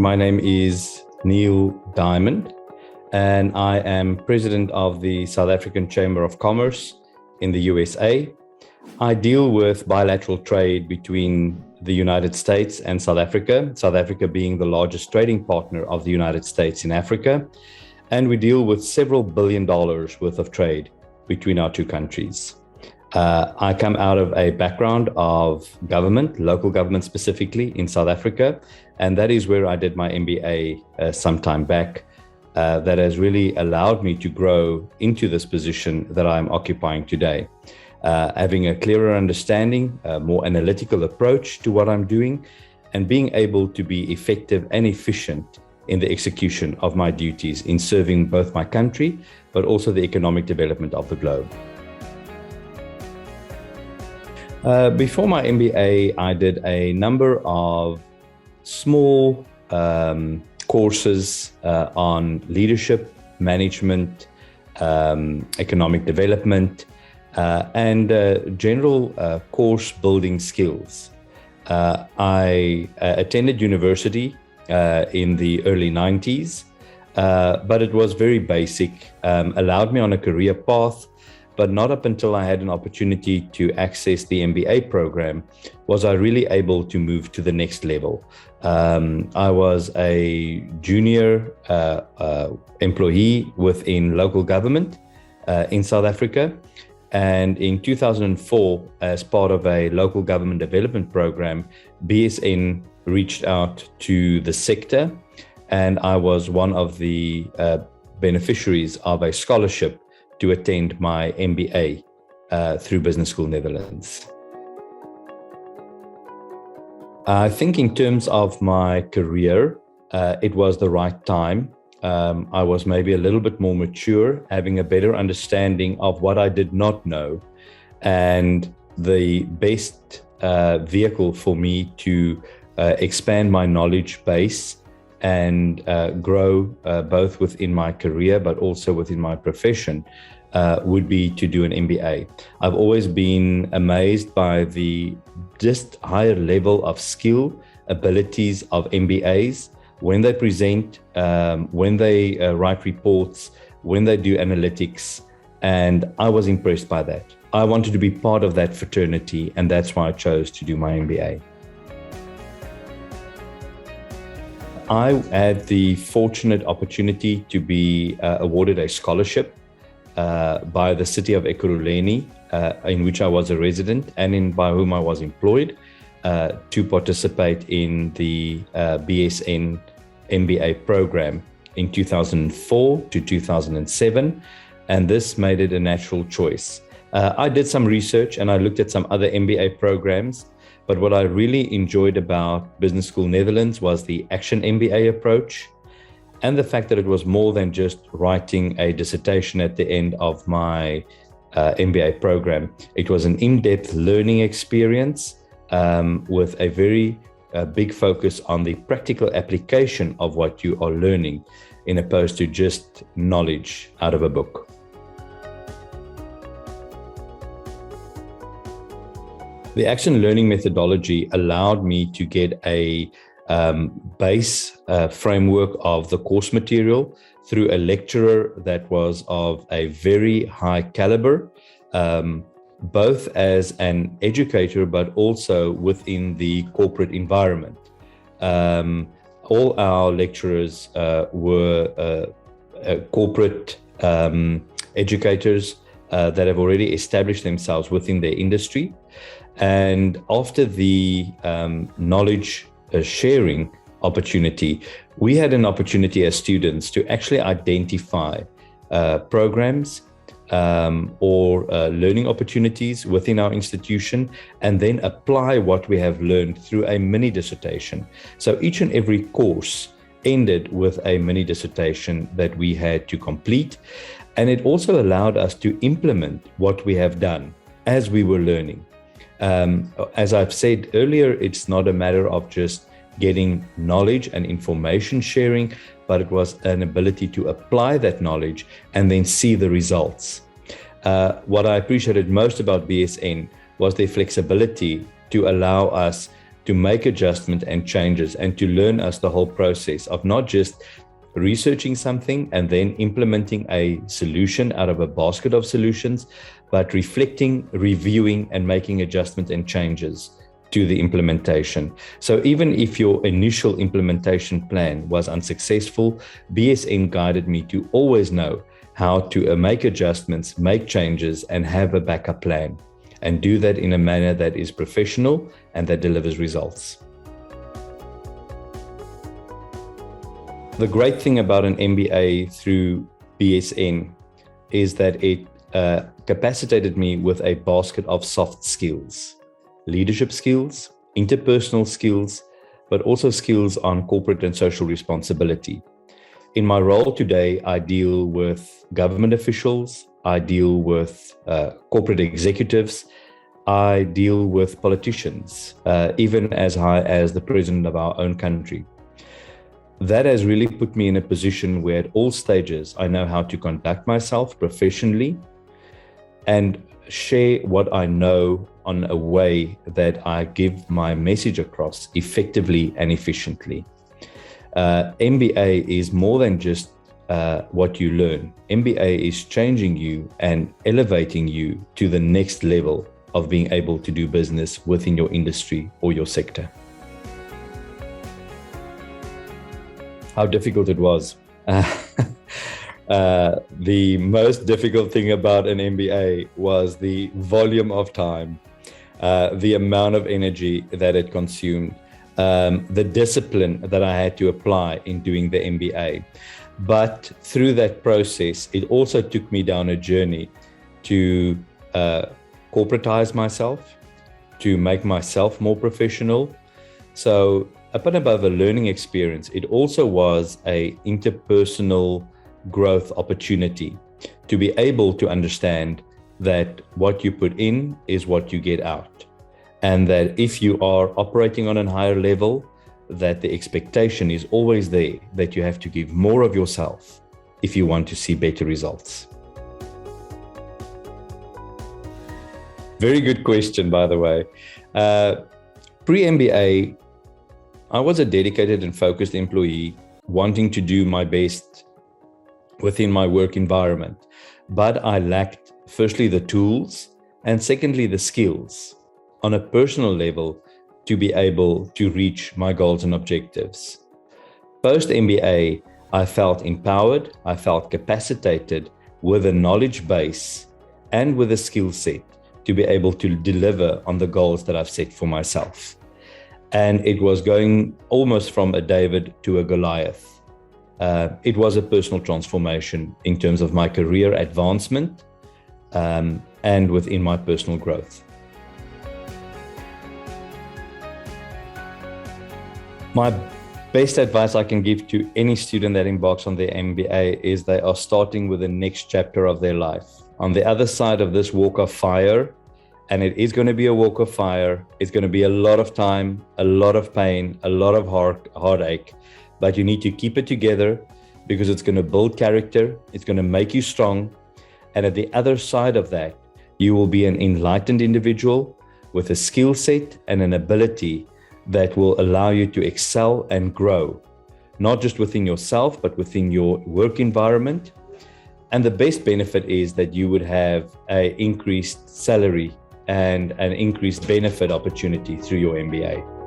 My name is Niel Diamond, and I am president of the South African Chamber of Commerce in the USA. I deal with bilateral trade between the United States and South Africa being the largest trading partner of the United States in Africa. And we deal with several $1 billion worth of trade between our two countries. I come out of a background of government, local government specifically in South Africa, and that is where I did my MBA some time back. That has really allowed me to grow into this position that I'm occupying today. Having a clearer understanding, a more analytical approach to what I'm doing, and being able to be effective and efficient in the execution of my duties in serving both my country, but also the economic development of the globe. Before my MBA, I did a number of small courses on leadership, management, economic development, and general course building skills. I attended university in the early 90s, but it was very basic, allowed me on a career path, but not up until I had an opportunity to access the MBA program was I really able to move to the next level. I was a junior employee within local government in South Africa. And in 2004, as part of a local government development program, BSN reached out to the sector, and I was one of the beneficiaries of a scholarship to attend my MBA through Business School Netherlands. I think in terms of my career, it was the right time. I was maybe a little bit more mature, having a better understanding of what I did not know, and the best vehicle for me to expand my knowledge base and grow both within my career but also within my profession would be to do an MBA. I've always been amazed by the just higher level of skill, abilities of MBAs when they present, when they write reports, when they do analytics, and I was impressed by that. I wanted to be part of that fraternity, and that's why I chose to do my MBA. I had the fortunate opportunity to be awarded a scholarship by the city of Ekurhuleni, in which I was a resident and by whom I was employed, to participate in the BSN MBA program in 2004 to 2007, and this made it a natural choice. I did some research and I looked at some other MBA programs, but what I really enjoyed about Business School Netherlands was the Action MBA approach and the fact that it was more than just writing a dissertation at the end of my MBA program. It was an in-depth learning experience with a very big focus on the practical application of what you are learning, in opposed to just knowledge out of a book. The action learning methodology allowed me to get a base framework of the course material through a lecturer that was of a very high caliber, both as an educator, but also within the corporate environment. All our lecturers were corporate educators that have already established themselves within their industry. And after the knowledge sharing opportunity, we had an opportunity as students to actually identify programs or learning opportunities within our institution, and then apply what we have learned through a mini dissertation. So each and every course ended with a mini dissertation that we had to complete, and it also allowed us to implement what we have done as we were learning. As I've said earlier, it's not a matter of just getting knowledge and information sharing, but it was an ability to apply that knowledge and then see the results. What I appreciated most about BSN was their flexibility to allow us to make adjustment and changes, and to learn us the whole process of not just researching something and then implementing a solution out of a basket of solutions, but reflecting, reviewing, and making adjustments and changes to the implementation. So even if your initial implementation plan was unsuccessful, BSN guided me to always know how to make adjustments, make changes, and have a backup plan, and do that in a manner that is professional and that delivers results. The great thing about an MBA through BSN is that it capacitated me with a basket of soft skills, leadership skills, interpersonal skills, but also skills on corporate and social responsibility. In my role today, I deal with government officials, I deal with corporate executives, I deal with politicians, even as high as the president of our own country. That has really put me in a position where at all stages, I know how to conduct myself professionally and share what I know on a way that I give my message across effectively and efficiently. MBA is more than just what you learn. MBA is changing you and elevating you to the next level of being able to do business within your industry or your sector. How difficult it was. The most difficult thing about an MBA was the volume of time, the amount of energy that it consumed, the discipline that I had to apply in doing the MBA. But through that process, it also took me down a journey to corporatize myself, to make myself more professional. So up and above a learning experience, it also was an interpersonal growth opportunity to be able to understand that what you put in is what you get out. And that if you are operating on a higher level, that the expectation is always there that you have to give more of yourself if you want to see better results. Very good question, by the way. Pre-MBA, I was a dedicated and focused employee wanting to do my best within my work environment, but I lacked firstly the tools and secondly the skills on a personal level to be able to reach my goals and objectives. Post MBA, I felt empowered, I felt capacitated with a knowledge base and with a skill set to be able to deliver on the goals that I've set for myself. And it was going almost from a David to a Goliath. It was a personal transformation in terms of my career advancement and within my personal growth. My best advice I can give to any student that embarks on their MBA is they are starting with the next chapter of their life. On the other side of this walk of fire, and it is going to be a walk of fire, it's going to be a lot of time, a lot of pain, a lot of heartache, but you need to keep it together because it's going to build character, it's going to make you strong, and at the other side of that, you will be an enlightened individual with a skill set and an ability that will allow you to excel and grow, not just within yourself, but within your work environment. And the best benefit is that you would have an increased salary and an increased benefit opportunity through your MBA.